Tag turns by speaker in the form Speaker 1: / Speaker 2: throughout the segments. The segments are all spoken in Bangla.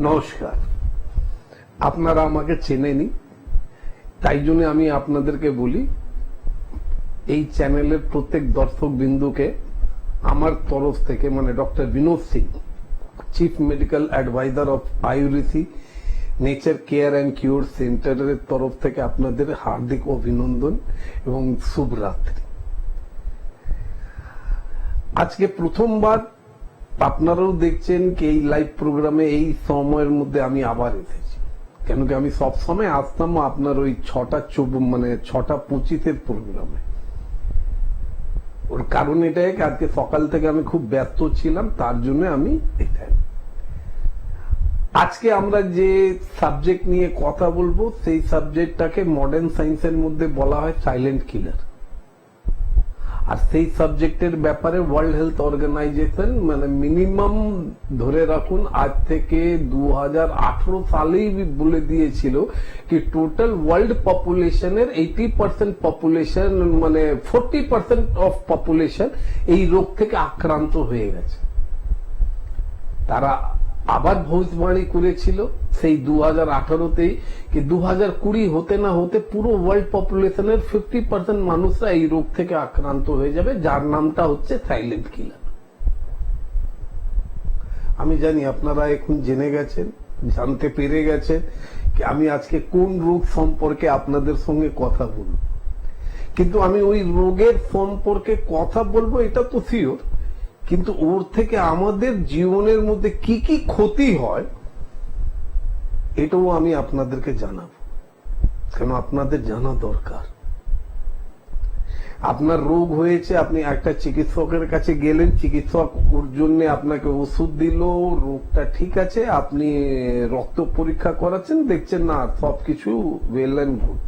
Speaker 1: নমস্কার। আপনারা আমাকে চেনেনি, তাই জন্য আমি আপনাদেরকে বলি, এই চ্যানেলের প্রত্যেক দর্শক বিন্দুকে আমার তরফ থেকে, মানে doctor Vinod Singh, chief medical adviser of Ayurvedi nature care and cure সেন্টারের তরফ থেকে আপনাদের হার্দিক অভিনন্দন এবং শুভরাত্রি। আজকে প্রথমবার আপনারাও দেখছেন কি এই লাইভ প্রোগ্রামে এই সময়ের মধ্যে আমি আবার এসেছি, কেন কি আমি সব সময় আসতাম আপনার ওই 6:25 প্রোগ্রামে। ওর কারণ এটাই আজকে সকাল থেকে আমি খুব ব্যস্ত ছিলাম, তার জন্য আমি এটাই। আজকে আমরা যে সাবজেক্ট নিয়ে কথা বলবো সেই সাবজেক্টটাকে মডার্ন সায়েন্সের মধ্যে বলা হয় সাইলেন্ট কিলার। আর সেই সাবজেক্টের ব্যাপারে ওয়ার্ল্ড হেলথ অর্গানাইজেশন মানে মিনিমাম ধরে রাখুন আজ থেকে 2018 সালেই বলে দিয়েছিল কি টোটাল ওয়ার্ল্ড পপুলেশনের 80% পপুলেশন, মানে 40% অফ পপুলেশন এই রোগ থেকে আক্রান্ত হয়ে গেছে। তারা আবার ভবিষ্যবাণী করেছিল সেই 2018তেই কি 2020 হতে না হতে পুরো ওয়ার্ল্ড পপুলেশনের 50% মানুষরা এই রোগ থেকে আক্রান্ত হয়ে যাবে, যার নামটা হচ্ছে সাইলেন্ট কিলার। আমি জানি আপনারা এখন জেনে গেছেন, জানতে পেরে গেছেন কি আমি আজকে কোন রোগ সম্পর্কে আপনাদের সঙ্গে কথা বলবো, কিন্তু আমি ওই রোগের সম্পর্কে কথা বলবো এটা তো শিওর, কিন্তু ওর থেকে আমাদের জীবনের মধ্যে কি কি ক্ষতি হয় এটাও আমি আপনাদেরকে জানাবো, কেন আপনাদের জানা দরকার। আপনার রোগ হয়েছে, আপনি একটা চিকিৎসকের কাছে গেলেন, চিকিৎসক ওর জন্য আপনাকে ওষুধ দিল, রোগটা ঠিক আছে, আপনি রক্ত পরীক্ষা করাচ্ছেন, দেখছেন না সবকিছু ওয়েল অ্যান্ড গুড,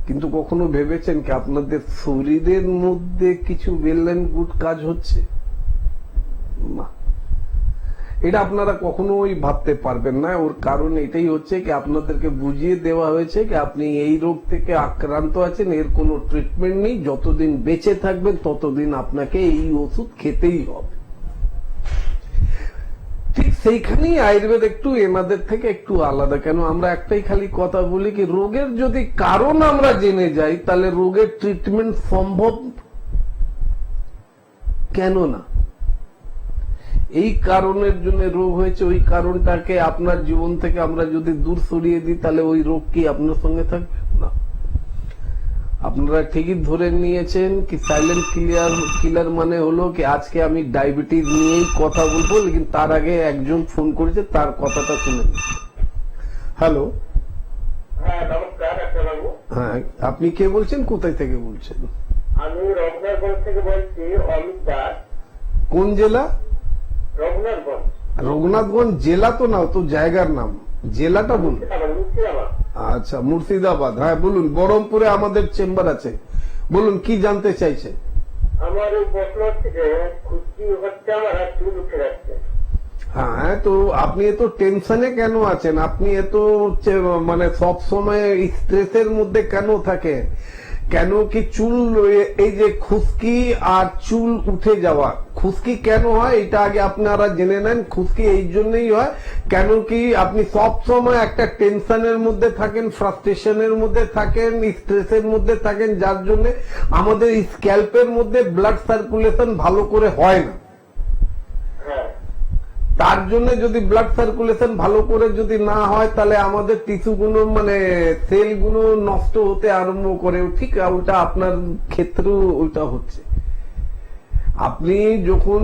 Speaker 1: কিন্তু কখনো ভেবেছেন কি আপনাদের শরীরের মধ্যে কিছু ওয়েল অ্যান্ড গুড কাজ হচ্ছে না? এটা আপনারা কখনোই ভাবতে পারবেন না। ওর কারণ এটাই হচ্ছে কি আপনাদেরকে বুঝিয়ে দেওয়া হয়েছে কি আপনি এই রোগ থেকে আক্রান্ত আছেন, এর কোনো ট্রিটমেন্ট নেই, যতদিন বেঁচে থাকবেন ততদিন আপনাকে এই ওষুধ খেতেই হবে। ঠিক সেইখানেই আয়ুর্বেদ একটু এনাদের থেকে একটু আলাদা। কেন আমরা একটাই খালি কথা বলি কি রোগের যদি কারণ আমরা জেনে যাই তাহলে রোগের ট্রিটমেন্ট সম্ভব কেন না? এই কারণের জন্য রোগ হয়েছে, ওই কারণটাকে আপনার জীবন থেকে আমরা যদি দূর সরিয়ে দিই তাহলে ওই রোগ কি আপনার সঙ্গে থাকবে না? আপনারা ঠিকই ধরে নিয়েছেন কি সাইলেন্ট কিলার মানে হলো কি আজকে আমি ডায়াবেটিস নিয়েই কথা বলবো, কিন্তু তার আগে একজন ফোন করেছে, তার কথাটা শুনে নিন। হ্যালো,
Speaker 2: হ্যাঁ নমস্কার ডাক্তারবাবু।
Speaker 1: হ্যাঁ, আপনি কে বলছেন, কোথায় থেকে বলছেন?
Speaker 2: আমি রঘুনাথগঞ্জ থেকে বলছি, অমিত দাস।
Speaker 1: কোন জেলা?
Speaker 2: রঘুনাথগঞ্জ।
Speaker 1: রঘুনাথগঞ্জ জেলা তো না, তো জায়গার নাম, জেলাটা বলুন।
Speaker 2: মুর্শিদাবাদ।
Speaker 1: আচ্ছা, মুর্শিদাবাদ। হ্যাঁ বলুন, বহরমপুরে আমাদের চেম্বার আছে, বলুন কি জানতে চাইছেন?
Speaker 2: আমার এই প্রশ্ন হচ্ছে যে খুশকি হচ্ছে আমার, আর চুল উঠে যাচ্ছে।
Speaker 1: হ্যাঁ, তো আপনি এত টেনশনে কেন আছেন? আপনি এত মানে সব সময় স্ট্রেসের মধ্যে কেন থাকেন? কেন কি চুল, এই যে খুশকি আর চুল উঠে যাওয়া, খুশকি কেন হয় এটা আগে আপনারা জেনে নেন। খুশকি এই জন্যই হয় কেন কি আপনি সব সময় একটা টেনশনের মধ্যে থাকেন, ফ্রাস্ট্রেশনের মধ্যে থাকেন, স্ট্রেসের মধ্যে থাকেন, যার জন্য আমাদের স্ক্যাল্পের মধ্যে ব্লাড সার্কুলেশন ভালো করে হয় না। তার জন্য যদি ব্লাড সার্কুলেশন ভালো করে যদি না হয় তাহলে আমাদের টিস্যুগুলো মানে সেলগুলো নষ্ট হতে আরম্ভ করে। ঠিক ওটা আপনার ক্ষেত্রেও ওটা হচ্ছে। আপনি যখন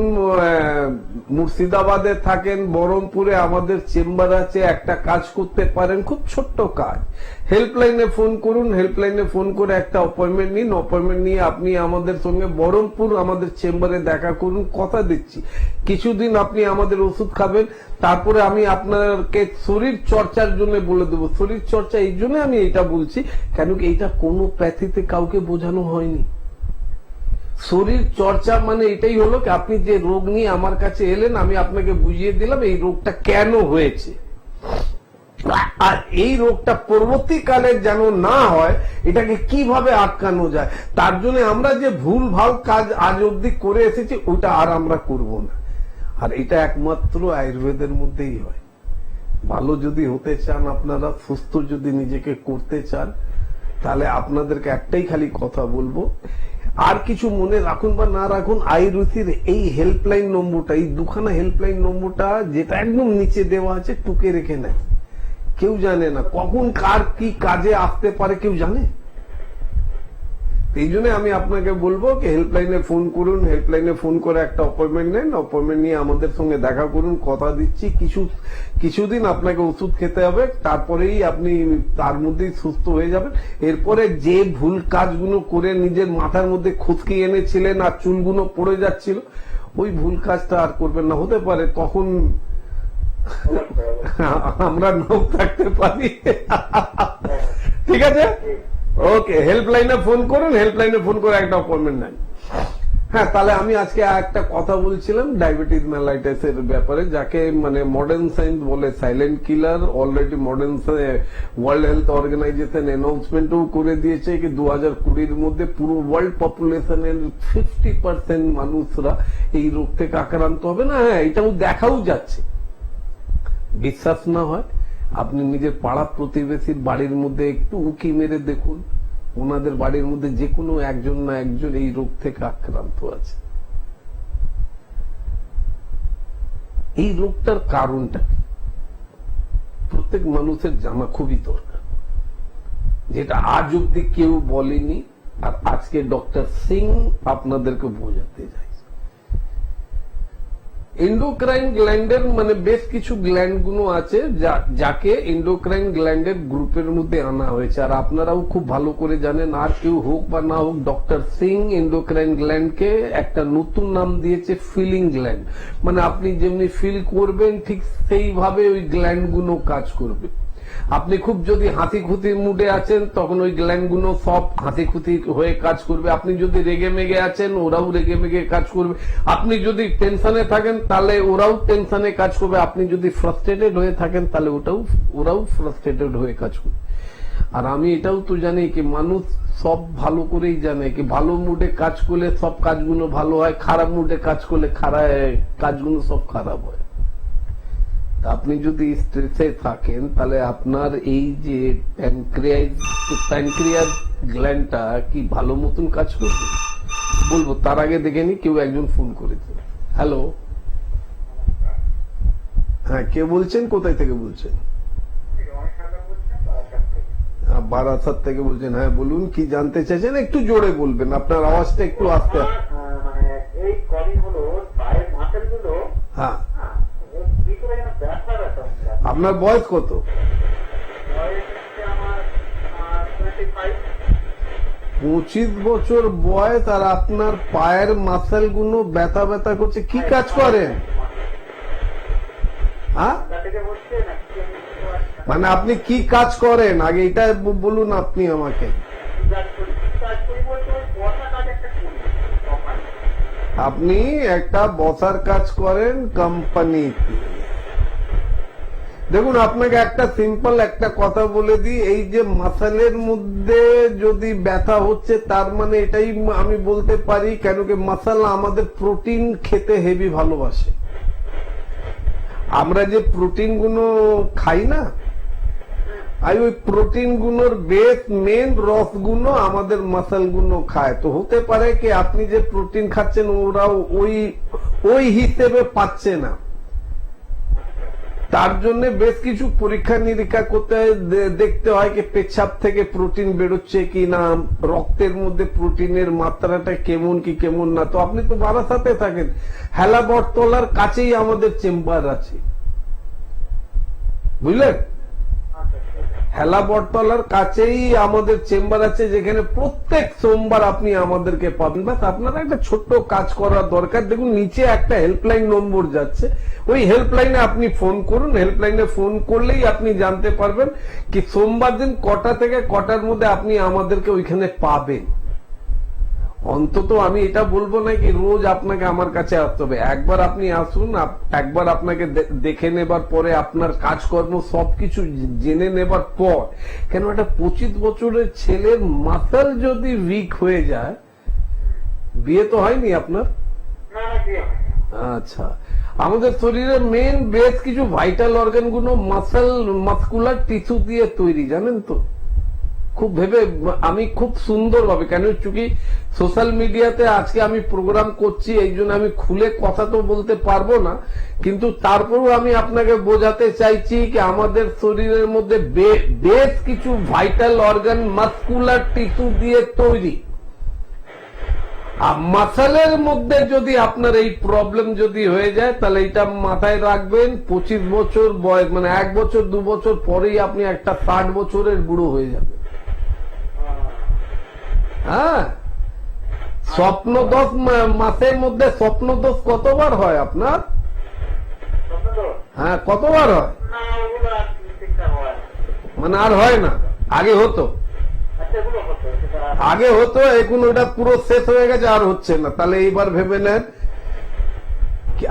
Speaker 1: মুর্শিদাবাদে থাকেন, বহরমপুরে আমাদের চেম্বার আছে, একটা কাজ করতে পারেন, খুব ছোট্ট কাজ, হেল্পলাইনে ফোন করুন, হেল্পলাইনে ফোন করে একটা অ্যাপয়েন্টমেন্ট নিন, অ্যাপয়েন্টমেন্ট নিয়ে আপনি আমাদের সঙ্গে বহরমপুর আমাদের চেম্বারে দেখা করুন। কথা দিচ্ছি কিছুদিন আপনি আমাদের ওষুধ খাবেন, তারপরে আমি আপনাকে শরীর চর্চার জন্য বলে দেবো। শরীর চর্চা এই জন্য আমি এটা বলছি কেন কি এইটা কোনো প্যাথিতে কাউকে বোঝানো হয়নি। শরীর চর্চা মানে এটাই হলো কি আপনি যে রোগ নিয়ে আমার কাছে এলেন, আমি আপনাকে বুঝিয়ে দিলাম এই রোগটা কেন হয়েছে, আর এই রোগটা পরবর্তীকালে যেন না হয় এটাকে কিভাবে আটকানো যায়। তার জন্য আমরা যে ভুল ভাল কাজ আজ অব্দি করে এসেছি ওটা আর আমরা করব না। আর এটা একমাত্র আয়ুর্বেদের মধ্যেই হয়। ভালো যদি হতে চান আপনারা, সুস্থ যদি নিজেকে করতে চান, তাহলে আপনাদেরকে একটাই খালি কথা বলবো, আর কিছু মনে রাখুন বা না রাখুন, আয়ুর্বেদের এই হেল্পলাইন নম্বরটা, এই দুখানা হেল্পলাইন নম্বরটা যেটা একদম নিচে দেওয়া আছে, টুকে রেখে নেয়। কেউ জানে না কখন কার কি কাজে আসতে পারে, কেউ জানে। এই জন্য আমি আপনাকে বলবো কি হেল্পলাইনে ফোন করুন, হেল্পলাইনে ফোন করে একটা অ্যাপয়েন্টমেন্ট নেন, অ্যাপয়েন্টমেন্ট নিয়ে আমাদের সঙ্গে দেখা করুন। কথা দিচ্ছি কিছুদিন আপনাকে ওষুধ খেতে হবে, তারপরেই আপনি তার মধ্যেই সুস্থ হয়ে যাবেন। এরপরে যে ভুল কাজগুলো করে নিজের মাথার মধ্যে খুঁতকি এনেছিলেন আর চুলগুলো পড়ে যাচ্ছিল, ওই ভুল কাজটা আর করবেন না। হতে পারে তখন আমরা নাও থাকতে পারি। ঠিক আছে, ওকে, হেল্পলাইনে ফোন করুন, হেল্পলাইনে ফোন করে একটা অ্যাপয়েন্টমেন্ট নেন। হ্যাঁ, তাহলে আমি আজকে একটা কথা বলছিলাম ডায়াবেটিস মেলাইটিস এর ব্যাপারে, যাকে মানে মডার্ন সায়েন্স বলে silent killer. Already modern world health organisation অ্যানাউন্সমেন্টও করে দিয়েছে কি 2020 মধ্যে পুরো ওয়ার্ল্ড পপুলেশনের 50% মানুষরা এই রোগ থেকে আক্রান্ত হবে না। হ্যাঁ, এটাও দেখাও যাচ্ছে। বিশ্বাস না হয় আপনি নিজের পাড়া প্রতিবেশীর বাড়ির মধ্যে একটু উকি মেরে দেখুন, ওনাদের বাড়ির মধ্যে যে কোনো একজন না একজন এই রোগ থেকে আক্রান্ত আছে। এই রোগটার কারণটা প্রত্যেক মানুষের জানা খুবই দরকার, যেটা আজ অব্দি কেউ বলেনি, আর আজকে ডক্টর সিং আপনাদেরকে বোঝাতে চাই। এন্ডোক্রাইন গ্ল্যান্ডের মানে বেশ কিছু গ্ল্যান্ড গুলো আছে যাকে এন্ডোক্রাইন গ্ল্যান্ডের গ্রুপের মধ্যে আনা হয়েছে, আর আপনারাও খুব ভালো করে জানেন। আর কেউ হোক বা না হোক, ডক্টর সিং এন্ডোক্রাইন গ্ল্যান্ডকে একটা নতুন নাম দিয়েছে ফিলিং গ্ল্যান্ড। মানে আপনি যেমনি ফিল করবেন ঠিক সেইভাবে ওই গ্ল্যান্ড গুলো কাজ করবে। আপনি খুব যদি হাসি খুশি মুডে আছেন, তখন ওই গ্ল্যান্ড গুলো সব হাসি খুশি হয়ে কাজ করবে। আপনি যদি রেগে মেগে আছেন, ওরাও রেগে মেগে কাজ করবে। আপনি যদি টেনশনে থাকেন, তাহলে ওরাও টেনশনে কাজ করবে। আপনি যদি ফ্রাস্ট্রেটেড হয়ে থাকেন, তাহলে ওরাও ফ্রাস্ট্রেটেড হয়ে কাজ করবে। আর আমি এটাও তো জানি কি মানুষ সব ভালো করেই জানে কি ভালো মুডে কাজ করলে সব কাজগুলো ভালো হয়, খারাপ মুডে কাজ করলে কাজগুলো সব খারাপ হয়। আপনি যদি স্ট্রেসে থাকেন, তাহলে আপনার এই যে প্যানক্রিয়াস গ্ল্যান্ডটা কি ভালো মতন কাজ করবে বলবো। তার আগে দেখে নি কেউ একজন ফোন করেছে। হ্যালো, হ্যাঁ, কে বলছেন, কোথায় থেকে বলছেন? বারাসাত থেকে বলছেন। হ্যাঁ, বলুন, কি জানতে চাইছেন? একটু জোরে বলবেন, আপনার আওয়াজটা একটু আসতে।
Speaker 2: এই কদিন হলো পায়ের মাসেলগুলো,
Speaker 1: হ্যাঁ, আপনার বয়স কত? 25 বছর বয়স, আর আপনার পায়ের মাসেল গুলো ব্যথা ব্যথা করছে। কি কাজ করেন? হ্যাঁ, মানে আপনি কি কাজ করেন আগে এটা বলুন আপনি আমাকে। আপনি একটা বসার কাজ করেন কোম্পানিতে। দেখুন, আপনাকে একটা সিম্পল একটা কথা বলে দিই, এই যে মাসেলের মধ্যে যদি ব্যথা হচ্ছে, তার মানে এটাই আমি বলতে পারি, কেন কি মাসেল আমাদের প্রোটিন খেতে হেভি ভালোবাসে। আমরা যে প্রোটিন গুলো খাই না, আর ওই প্রোটিন গুলোর বেশ মেন রস গুলো আমাদের মাসেল গুলো খায়। তো হতে পারে কি আপনি যে প্রোটিন খাচ্ছেন, ওরাও ওই হিসেবে পাচ্ছে না। তার জন্য বেশ কিছু পরীক্ষা নিরীক্ষা করতে হয়, দেখতে হয় কি পেচ্ছাপ থেকে প্রোটিন বেরোচ্ছে কি না, রক্তের মধ্যে প্রোটিনের মাত্রাটা কেমন কি কেমন না। তো আপনি তো বারাসাতে থাকেন, হেলা বটতলার কাছেই আমাদের চেম্বার আছে, বুঝলেন? হেলা বটতলার কাছেই আমাদের চেম্বার আছে, যেখানে প্রত্যেক সোমবার আপনি আমাদেরকে পাবেন। বাস আপনারা একটা ছোট্ট কাজ করার দরকার। দেখুন, নিচে একটা হেল্পলাইন নম্বর যাচ্ছে, ওই হেল্পলাইনে আপনি ফোন করুন। হেল্পলাইনে ফোন করলেই আপনি জানতে পারবেন কি সোমবার দিন কটা থেকে কটার মধ্যে আপনি আমাদেরকে ওইখানে পাবেন। অন্তত আমি এটা বলবো না কি রোজ আপনাকে আমার কাছে আসতে হবে। একবার আপনি আসুন, একবার আপনাকে দেখে নেবার পরে আপনার কাজকর্ম সবকিছু জেনে নেবার পর, কেন একটা 25 বছরের ছেলের মাসেল যদি উইক হয়ে যায়, বিয়ে তো হয়নি আপনার? আচ্ছা, আমাদের শরীরের মেন বেশ কিছু ভাইটাল অর্গান গুলো মাসকুলার টিস্যু দিয়ে তৈরি, জানেন তো? খুব ভেবে আমি খুব সুন্দর ভাবে, কেন চুকি সোশ্যাল মিডিয়াতে আজকে আমি প্রোগ্রাম করছি, এই জন্য আমি খুলে কথা তো বলতে পারবো না, কিন্তু তারপরেও আমি আপনাকে বোঝাতে চাইছি কি আমাদের শরীরের মধ্যে বেশ কিছু ভাইটাল অর্গান মাসকুলার টিস্যু দিয়ে তৈরি। আর মাসেলের মধ্যে যদি আপনার এই প্রবলেম যদি হয়ে যায়, তাহলে এটা মাথায় রাখবেন, 25 বছর বয়স মানে 1 বছর 2 বছর পরেই আপনি একটা 60 বছরের বুড়ো হয়ে যাবেন। হ্যাঁ, স্বপ্নদোষ মাসের মধ্যে স্বপ্নদোষ কতবার হয় আপনার? হ্যাঁ, কতবার হয়? মানে আর হয় না? আগে হতো, আগে হতো, এখন ওটা পুরো শেষ হয়ে গেছে, আর হচ্ছে না। তাহলে এইবার ভেবে নেন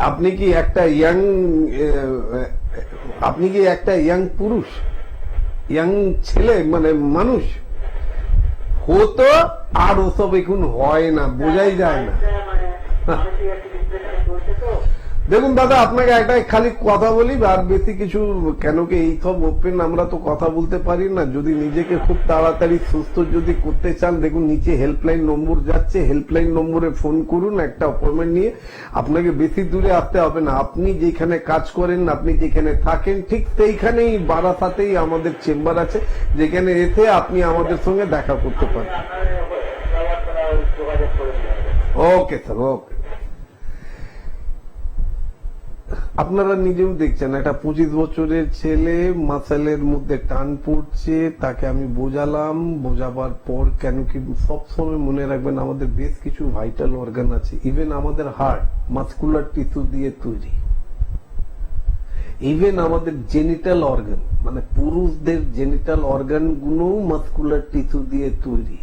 Speaker 1: আপনি কি একটা ইয়াং পুরুষ, ইয়াং ছেলে, মানে মানুষ হতো, আর ওসব এখন হয় না, বোঝাই যায় না। দেখুন দাদা, আপনাকে একটা খালি কথা বলি, আর বেশি কিছু কেন কি এই সব ওপেন আমরা তো কথা বলতে পারি না। যদি নিজেকে খুব তাড়াতাড়ি সুস্থ যদি করতে চান, দেখুন নিচে হেল্পলাইন নম্বর যাচ্ছে, হেল্পলাইন নম্বরে ফোন করুন একটা অ্যাপয়েন্টমেন্ট নিয়ে। আপনাকে বেশি দূরে আসতে হবে না, আপনি যেখানে কাজ করেন, আপনি যেখানে থাকেন, ঠিক সেইখানেই বারাসাতেই আমাদের চেম্বার আছে, যেখানে এসে আপনি আমাদের সঙ্গে দেখা করতে পারেন। ওকে স্যার, ওকে। আপনারা নিজেও দেখছেন একটা 25 বছরের ছেলে মাসেলের মধ্যে টান পড়ছে, তাকে আমি বোঝালাম, বোঝাবার পর কেন কি সবসময় মনে রাখবেন আমাদের বেশ কিছু ভাইটাল অর্গান আছে, ইভেন আমাদের হার্ট মাসকুলার টিস্যু দিয়ে তৈরি, ইভেন আমাদের জেনিটাল অর্গান মানে পুরুষদের জেনিটাল অর্গান গুলোও মাসকুলার টিস্যু দিয়ে তৈরি।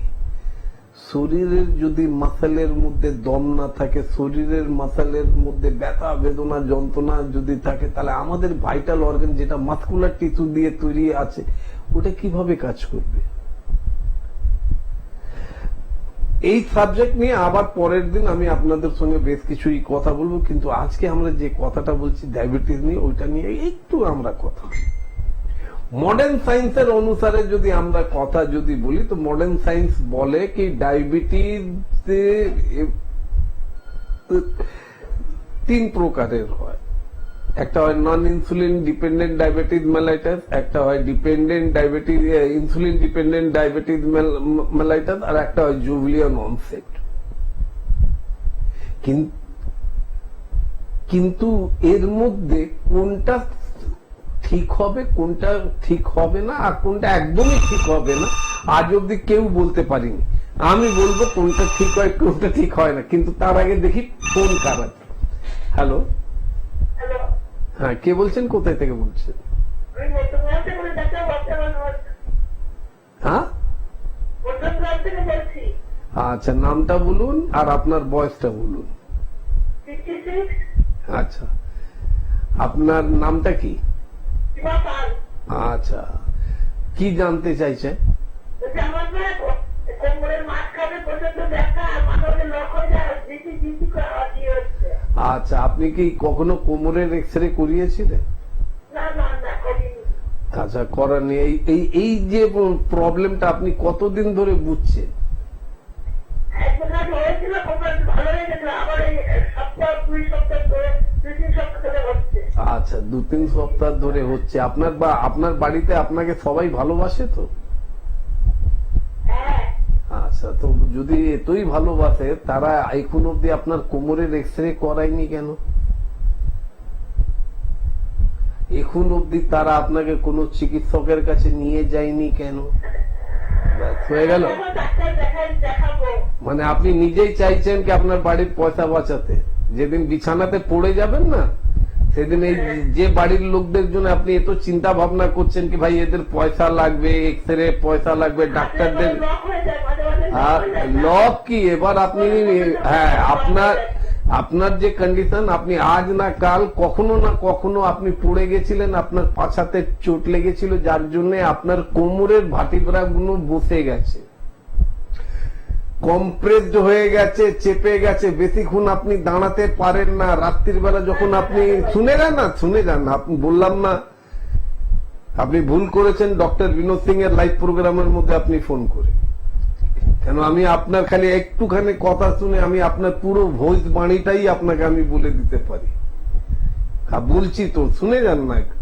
Speaker 1: শরীরের যদি মাসেলের মধ্যে দম না থাকে, শরীরের মাসেলের মধ্যে ব্যথা বেদনা যন্ত্রণা যদি থাকে, তাহলে আমাদের ভাইটাল অর্গান যেটা মাসকুলার টিস্যু দিয়ে তৈরি আছে ওটা কিভাবে কাজ করবে? এই সাবজেক্ট নিয়ে আবার পরের দিন আমি আপনাদের সঙ্গে বেশ কিছুই কথা বলবো, কিন্তু আজকে আমরা যে কথাটা বলছি ডায়াবেটিস নিয়ে, ওইটা নিয়ে একটু আমরা কথা। মডার্ন সায়েন্সের অনুসারে যদি আমরা কথা যদি বলি, তো মডার্ন সায়েন্স বলে কি ডায়াবেটিস 3 প্রকারের হয়। একটা হয় non insulin dependent diabetes mellitus, একটা হয় dependent diabetes insulin dependent diabetes mellitus, আর একটা হয় জুভলিয়ান অনসেট। কিন্তু এর মধ্যে কোনটা ঠিক হবে, কোনটা ঠিক হবে না, আর কোনটা একদমই ঠিক হবে না, আজ অব্দি কেউ বলতে পারিনি। আমি বলবো কোনটা ঠিক হয় কোনটা ঠিক হয় না, কিন্তু তার আগে দেখি ফোন কার আছে। হ্যালো, হ্যাঁ, কে বলছেন, কোথায় থেকে বলছেন? হ্যাঁ, আচ্ছা, নামটা বলুন আর আপনার বয়সটা বলুন। আচ্ছা, আপনার নামটা কি? আচ্ছা, কি জানতে চাইছে? আচ্ছা, আপনি কি কখনো কোমরের এক্সরে করিয়েছিলেন? আচ্ছা, করেননি। এই যে প্রবলেমটা আপনি কতদিন ধরে বুঝছেন? আচ্ছা, 2-3 সপ্তাহ ধরে হচ্ছে। আপনার বাড়িতে আপনাকে সবাই ভালোবাসে তো? আচ্ছা, তো যদি এতই ভালোবাসে, তারা এখন অব্দি আপনার কোমরের এক্সরে করায়নি কেন? এখন অব্দি তারা আপনাকে কোনো চিকিৎসকের কাছে নিয়ে যায়নি কেন? হয়ে গেল। মানে আপনি নিজেই চাইছেন কি আপনার বাড়ির পয়সা বাঁচাতে, যেদিন বিছানাতে পড়ে যাবেন না, সেদিন এই যে বাড়ির লোকদের জন্য আপনি এত চিন্তা ভাবনা করছেন কি ভাই এদের পয়সা লাগবে, এক্সরে পয়সা লাগবে, ডাক্তারদের লক কি এবার আপনি, হ্যাঁ, আপনার যে কন্ডিশন, আপনি আজ না কাল কখনো না কখনো আপনি পড়ে গেছিলেন, আপনার পাছাতে চোট লেগেছিল, যার জন্য আপনার কোমরের ভাটিব্রা গুলো বসে গেছে। কম্প্রেসড হয়ে গেছে, চেপে গেছে, বেশিক্ষণ আপনি দাঁড়াতে পারেন না। রাত্রির বেলা যখন আপনি শুনে যান না, আপনি বললাম না আপনি ভুল করেছেন ডক্টর বিনোদ সিং এর লাইভ প্রোগ্রামের মধ্যে আপনি ফোন করে। কেন আমি আপনার খালি একটুখানি কথা শুনে আমি আপনার পুরো ভোজ বাণীটাই আপনাকে আমি বলে দিতে পারি। বলছি তো, শুনে যান না একটু।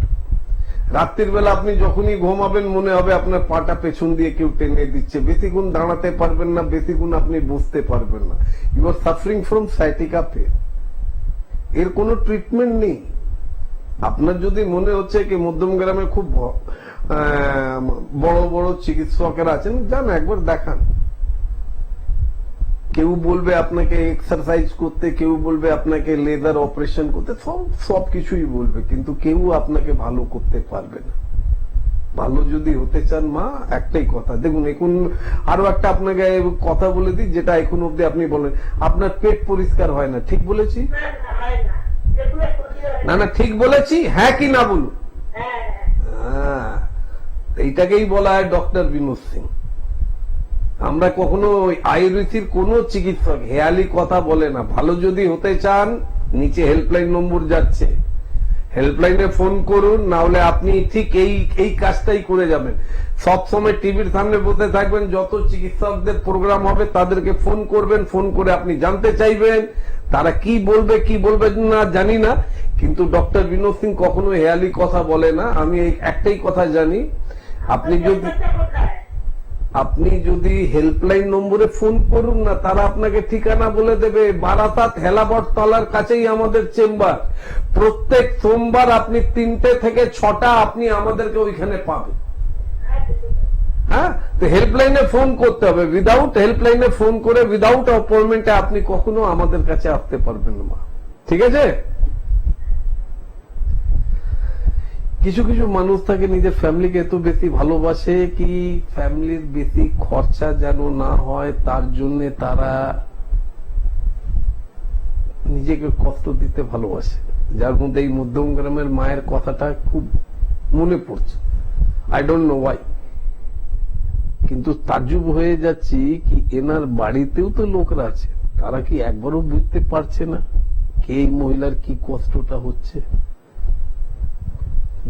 Speaker 1: রাত্রির বেলা আপনি যখনই ঘুমাবেন মনে হবে আপনার পাটা পেছন দিয়ে কেউ টেনে দিচ্ছে, বেশিক্ষণ দাঁড়াতে পারবেন না, বেশিক্ষণ আপনি বসতে পারবেন না। You are suffering from sciatica pain. এর কোনো ট্রিটমেন্ট নেই। আপনার যদি মনে হচ্ছে কি মধ্যম গ্রামে খুব বড় বড় চিকিৎসকেরা আছেন, যান একবার দেখান। কেউ বলবে আপনাকে এক্সারসাইজ করতে, কেউ বলবে আপনাকে লেজার অপারেশন করতে, সব কিছুই বলবে, কিন্তু কেউ আপনাকে ভালো করতে পারবে না। ভালো যদি হতে চান মা, একটাই কথা দেখুন। এখন আরো একটা আপনাকে কথা বলে দিই, যেটা এখন অব্দি আপনি বলেন আপনার পেট পরিষ্কার হয় না, ঠিক বলেছি না? ঠিক বলেছি, হ্যাঁ কি না বলুন? হ্যাঁ, এইটাকেই বলা হয় ডক্টর বিনোদ সিং। আমরা কখনো আয়ুর্বেদির কোন চিকিৎসক হেয়ালি কথা বলে না। ভালো যদি হতে চান, নিচে হেল্পলাইন নম্বর যাচ্ছে, হেল্পলাইনে ফোন করুন, না হলে আপনি ঠিক এই কাজটাই করে যাবেন। সবসময় টিভির সামনে বসে থাকবেন, যত চিকিৎসকদের প্রোগ্রাম হবে তাদেরকে ফোন করবেন, ফোন করে আপনি জানতে চাইবেন তারা কি বলবে না জানি না, কিন্তু ডক্টর বিনোদ সিং কখনো হেয়ালি কথা বলে না। আমি একটাই কথা জানি, আপনি যদি হেল্পলাইন নম্বরে ফোন করুন না, তারা আপনাকে ঠিকানা বলে দেবে। বারাসাত হেলাবট তলার কাছেই আমাদের চেম্বার। প্রত্যেক সোমবার আপনি 3টে থেকে 6টা আপনি আমাদেরকে ওইখানে পাবেন। হ্যাঁ, তো হেল্পলাইনে ফোন করতে হবে। উইদাউট হেল্পলাইনে ফোন করে, উইদাউট অ্যাপয়েন্টমেন্টে আপনি কখনো আমাদের কাছে আসতে পারবেন না। ঠিক আছে? কিছু কিছু মানুষ থাকে নিজের ফ্যামিলিকে এত বেশি ভালোবাসে কি ফ্যামিলির বেশি খরচা যেন না হয় তার জন্য তারা নিজেকে কষ্ট দিতে ভালোবাসে, যার মধ্যে এই মধ্যম গ্রামের মায়ের কথাটা খুব মনে পড়ছে। আই ডোন্ট নো ওয়াই, কিন্তু তাজ্জুব হয়ে যাচ্ছি কি এনার বাড়িতেও তো লোকরা আছে, তারা কি একবারও বুঝতে পারছে না কে এই মহিলার কি কষ্টটা হচ্ছে?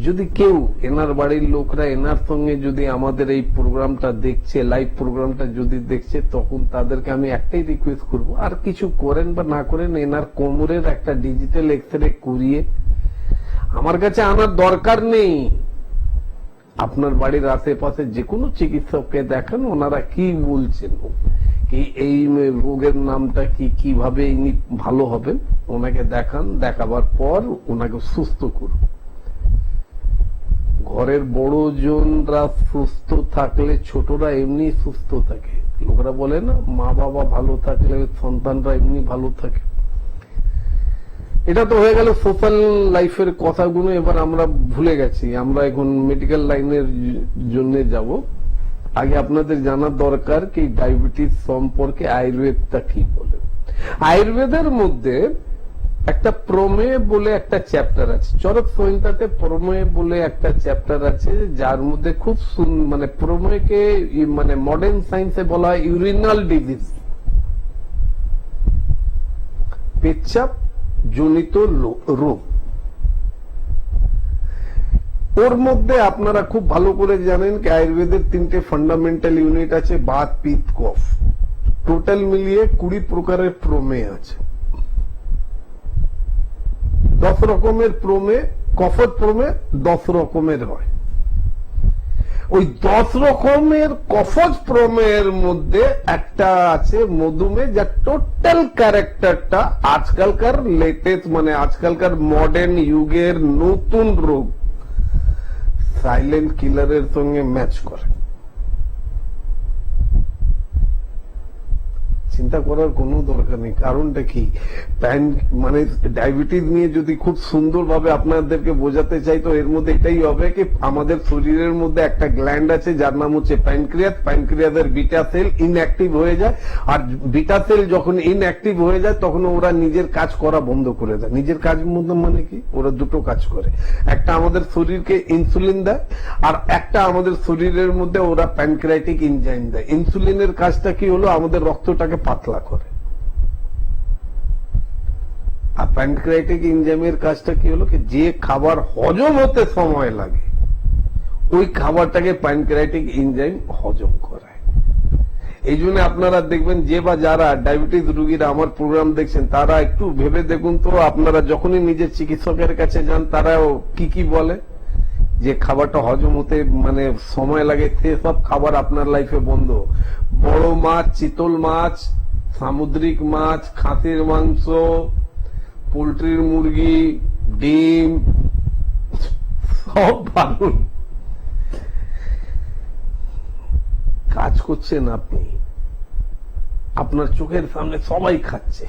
Speaker 1: যদি কেউ এনার বাড়ির লোকরা এনার সঙ্গে যদি আমাদের এই প্রোগ্রামটা দেখছে, লাইভ প্রোগ্রামটা যদি দেখছে, তখন তাদেরকে আমি একটাই রিকোয়েস্ট করব, আর কিছু করেন বা না করেন, এনার কোমরের একটা ডিজিটাল এক্সরে করিয়ে আমার কাছে আনার দরকার নেই। আপনার বাড়ির আশেপাশে যে কোনো চিকিৎসককে দেখান, ওনারা কি বলছেন, কি এই রোগের নামটা কি, কিভাবে ইনি ভালো হবেন, ওনাকে দেখান। দেখাবার পর ওনাকে সুস্থ করুন। ঘরের বড়জনরা সুস্থ থাকলে ছোটরা এমনি সুস্থ থাকে। লোকরা বলে না, মা বাবা ভালো থাকলে সন্তানরা এমনি ভালো থাকে। এটা তো হয়ে গেল সোশ্যাল লাইফের কথাগুলো। এবার আমরা ভুলে গেছি, আমরা এখন মেডিকেল লাইনের জন্য যাব। আগে আপনাদের জানার দরকার কি ডায়াবেটিস সম্পর্কে আয়ুর্বেদটা কি বলে। আয়ুর্বেদের মধ্যে একটা প্রমেয় বলে একটা চ্যাপ্টার আছে, চরক সংহিতাতে প্রমেয় বলে একটা চ্যাপ্টার আছে, যার মধ্যে খুব মানে প্রমেয়কে মানে মডার্ন সায়েন্সে বলা হয় ইউরিনাল ডিজিজ, পেচ্ছাপ জনিত রোগ। ওর মধ্যে আপনারা খুব ভালো করে জানেন কি আয়ুর্বেদের 3টে ফান্ডামেন্টাল ইউনিট আছে, বাত পিত্ত কফ। টোটাল মিলিয়ে 20 প্রকারের প্রমেয় আছে। 10 রকমের প্রমেয়, কফত প্রমেয় 10 রকমের হয়। ওই 10 রকমের কফজ প্রমেয়ের মধ্যে একটা আছে মধুমেহ, যার টোটাল ক্যারেক্টারটা আজকালকার লেটেস্ট মানে আজকালকার মডার্ন যুগের নতুন রোগ সাইলেন্ট কিলারের সঙ্গে ম্যাচ করে। চিন্তা করার কোনো দরকার নেই। কারণটা কি, মানে ডায়াবেটিস নিয়ে যদি খুব সুন্দরভাবে আপনাদেরকে বোঝাতে চাই তো এর মধ্যে এটাই হবে কি আমাদের শরীরের মধ্যে একটা গ্ল্যান্ড আছে যার নাম হচ্ছে প্যানক্রিয়াস। প্যানক্রিয়াসের বিটা সেল ইনঅ্যাক্টিভ হয়ে যায়, আর বিটা সেল যখন ইনঅ্যাক্টিভ হয়ে যায় তখন ওরা নিজের কাজ করা বন্ধ করে দেয়। নিজের কাজ মধ্যে মানে কি, ওরা দুটো কাজ করে, একটা আমাদের শরীরকে ইনসুলিন দেয়, আর একটা আমাদের শরীরের মধ্যে ওরা প্যানক্রিয়াটিক এনজাইম দেয়। ইনসুলিনের কাজটা কি হলো, আমাদের রক্তটাকে পাতলা করে, আর প্যানক্রিয়াটিক এনজাইমের কাজটা কি হলো কি, যে খাবার হজম হতে সময় লাগে ওই খাবারটাকে প্যানক্রিয়াটিক এনজাইম হজম করায়। এই জন্য আপনারা দেখবেন যে বা যারা ডায়াবেটিস রোগীরা আমার প্রোগ্রাম দেখছেন তারা একটু ভেবে দেখুন তো, আপনারা যখনই নিজের চিকিৎসকের কাছে যান তারা কি বলে, যে খাবারটা হজম হতে মানে সময় লাগে সেসব খাবার আপনার লাইফে বন্ধ। বড় মাছ, চিতল মাছ, সামুদ্রিক মাছ, খাসির মাংস, পোল্ট্রির মুরগি, ডিম সব বারণ। কাজ করছেন আপনি, আপনার চোখের সামনে সবাই খাচ্ছে,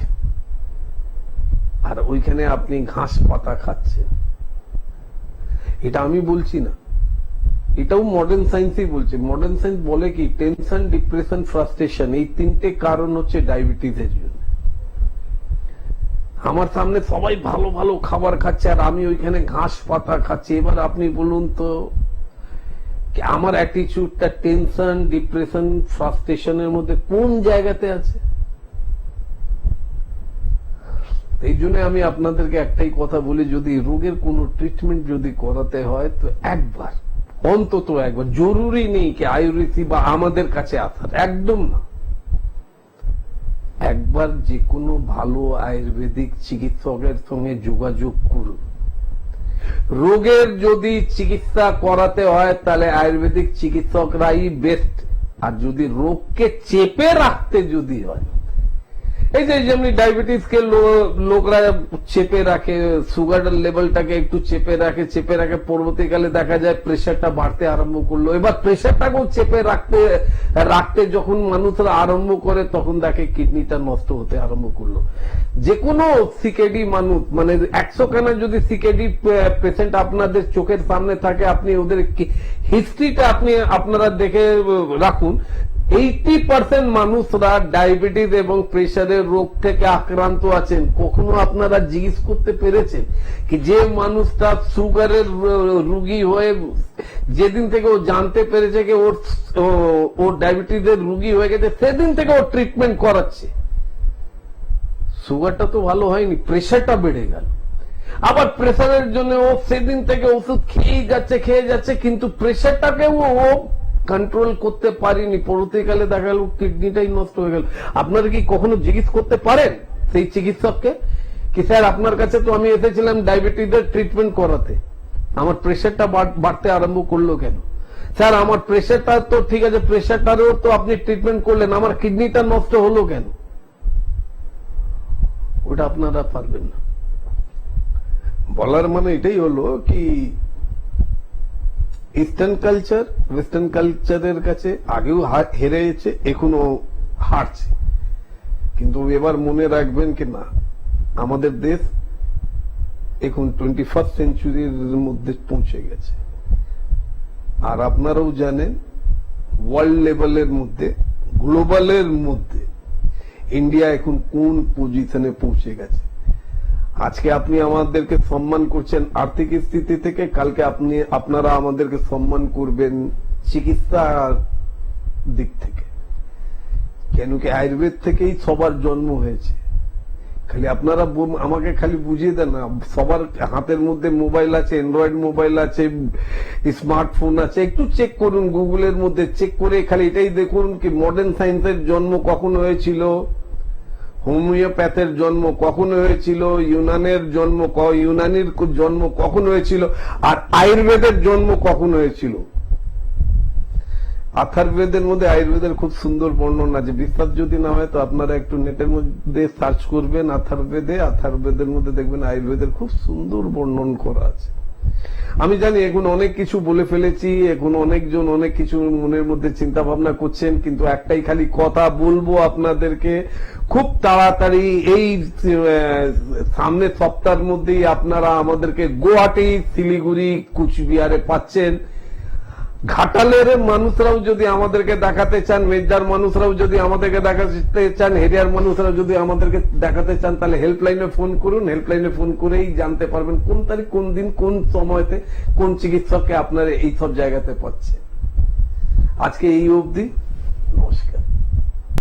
Speaker 1: আর ওইখানে আপনি ঘাস পাতা খাচ্ছেন। এটা আমি বলছি না, এটাও মডার্ন সায়েন্সই বলছে। মডার্ন সায়েন্স বলে কি, টেনশন, ডিপ্রেশন, ফ্রাস্ট্রেশন, এই তিনটে কারণ হচ্ছে ডায়াবেটিসের জন্য। আমার সামনে সবাই ভালো ভালো খাবার খাচ্ছে আর আমি ওইখানে ঘাস পাতা খাচ্ছি। এবার আপনি বলুন তো আমার অ্যাটিটিউডটা টেনশন, ডিপ্রেশন, ফ্রাস্ট্রেশনের মধ্যে কোন জায়গাতে আছে? এই জন্য আমি আপনাদেরকে একটাই কথা বলি, যদি রোগের কোনো ট্রিটমেন্ট যদি করাতে হয় তো একবার, অন্তত একবার, জরুরি নেই কি আয়ুর্বেদী বা আমাদের কাছে আসার, একদম না, একবার যে কোনো ভালো আয়ুর্বেদিক চিকিৎসকের সঙ্গে যোগাযোগ করুন। রোগের যদি চিকিৎসা করাতে হয় তাহলে আয়ুর্বেদিক চিকিৎসকরাই বেস্ট। আর যদি রোগকে চেপে রাখতে যদি হয়, এই যে যেমনি ডায়াবেটিস কে লোকরা চেপে রাখে, সুগার লেভেলটাকে একটু চেপে রাখে, পরবর্তীকালে দেখা যায় প্রেশারটা বাড়তে আরম্ভ করলো। এবার প্রেশারটাকেও চেপে রাখতে যখন মানুষরা আরম্ভ করে তখন দেখে কিডনিটা নষ্ট হতে আরম্ভ করলো। যে কোনো সিকেডি মানুষ, মানে 100 খানা যদি সিকেডি পেশেন্ট আপনাদের চোখের সামনে থাকে, আপনি ওদের হিস্ট্রিটা আপনারা দেখে রাখুন, 80% মানুষরা ডায়াবেটিস এবং প্রেসারের রোগ থেকে আক্রান্ত আছেন। কখনো আপনারা জিজ্ঞেস করতে পেরেছেন কি যে মানুষটা সুগারের রোগী হয়ে যেদিন থেকে ও জানতে পেরেছে কি ওর ডায়াবেটিসের রোগী হয়ে গেছে সেদিন থেকে ও ট্রিটমেন্ট করাচ্ছে? সুগারটা তো ভালো হয়নি, প্রেসারটা বেড়ে গেল। আবার প্রেসারের জন্য ও সেদিন থেকে ওষুধ খেয়ে যাচ্ছে, কিন্তু প্রেসারটাকে ও কন্ট্রোল করতে পারিনি। পরবর্তীকালে দেখা গেল কিডনিটাই নষ্ট হয়ে গেল। আপনারা কি কখনো জিজ্ঞেস করতে পারেন সেই চিকিৎসককে কি স্যার আপনার কাছে তো আমি এসেছিলাম ডায়াবেটিসের ট্রিটমেন্ট করাতে, আমার প্রেসারটা বাড়তে আরম্ভ করলো কেন? স্যার আমার প্রেসারটা তো ঠিক আছে, প্রেসারটারও তো আপনি ট্রিটমেন্ট করলেন, আমার কিডনিটা নষ্ট হলো কেন? ওটা আপনারা পারবেন না। বলার মানে এটাই হলো কি ইস্টার্ন কালচার ওয়েস্টার্ন কালচারের কাছে আগেও হেরেছে, এখনো হারছে। কিন্তু এবার মনে রাখবেন কি না, আমাদের দেশ এখন 21st সেঞ্চুরির মধ্যে পৌঁছে গেছে। আর আপনারাও জানেন ওয়ার্ল্ড লেভেলের মধ্যে, গ্লোবালের মধ্যে ইন্ডিয়া এখন কোন পজিশনে পৌঁছে গেছে। আজকে আপনি আমাদেরকে সম্মান করছেন আর্থিক স্থিতি থেকে, কালকে আপনারা আমাদেরকে সম্মান করবেন চিকিৎসার দিক থেকে। কেন কি আয়ুর্বেদ থেকেই সবার জন্ম হয়েছে। খালি আপনারা আমাকে খালি বুঝিয়ে দেন না, সবার হাতের মধ্যে মোবাইল আছে, অ্যান্ড্রয়েড মোবাইল আছে, স্মার্টফোন আছে, একটু চেক করুন, গুগলের মধ্যে চেক করে খালি এটাই দেখুন কি মডার্ন সায়েন্সের জন্ম কখন হয়েছিল, হোমিওপ্যাথের জন্ম কখন হয়েছিল, ইউনানির জন্ম কখন হয়েছিল, আর আয়ুর্বেদের জন্ম কখন হয়েছিল। আথার্বেদের মধ্যে আয়ুর্বেদের খুব সুন্দর বর্ণনা আছে। বিশ্বাস যদি না হয় তো আপনারা একটু নেটের মধ্যে সার্চ করবেন আথার্বেদের মধ্যে দেখবেন আয়ুর্বেদের খুব সুন্দর বর্ণন করা আছে। আমি জানি এখন অনেক কিছু বলে ফেলেছি, এখন অনেকজন অনেক কিছু মনের মধ্যে চিন্তা ভাবনা করছেন, কিন্তু একটাই খালি কথা বলবো আপনাদেরকে, খুব তাড়াতাড়ি এই সামনের সপ্তাহের মধ্যেই আপনারা আমাদেরকে গুয়াহাটি, শিলিগুড়ি, কুচবিহারে পাচ্ছেন। ঘাটালের মানুষরাও যদি আমাদেরকে দেখাতে চান, মেজদার মানুষরাও যদি আমাদেরকে দেখাতে চান, হেরিয়ার মানুষরাও যদি আমাদেরকে দেখাতে চান, তাহলে হেল্পলাইনে ফোন করুন। হেল্পলাইনে ফোন করেই জানতে পারবেন কোন তারিখ, কোন দিন, কোন সময়তে কোন চিকিৎসককে আপনারা এই সব জায়গাতে পাচ্ছে। আজকে এই অবধি, নমস্কার।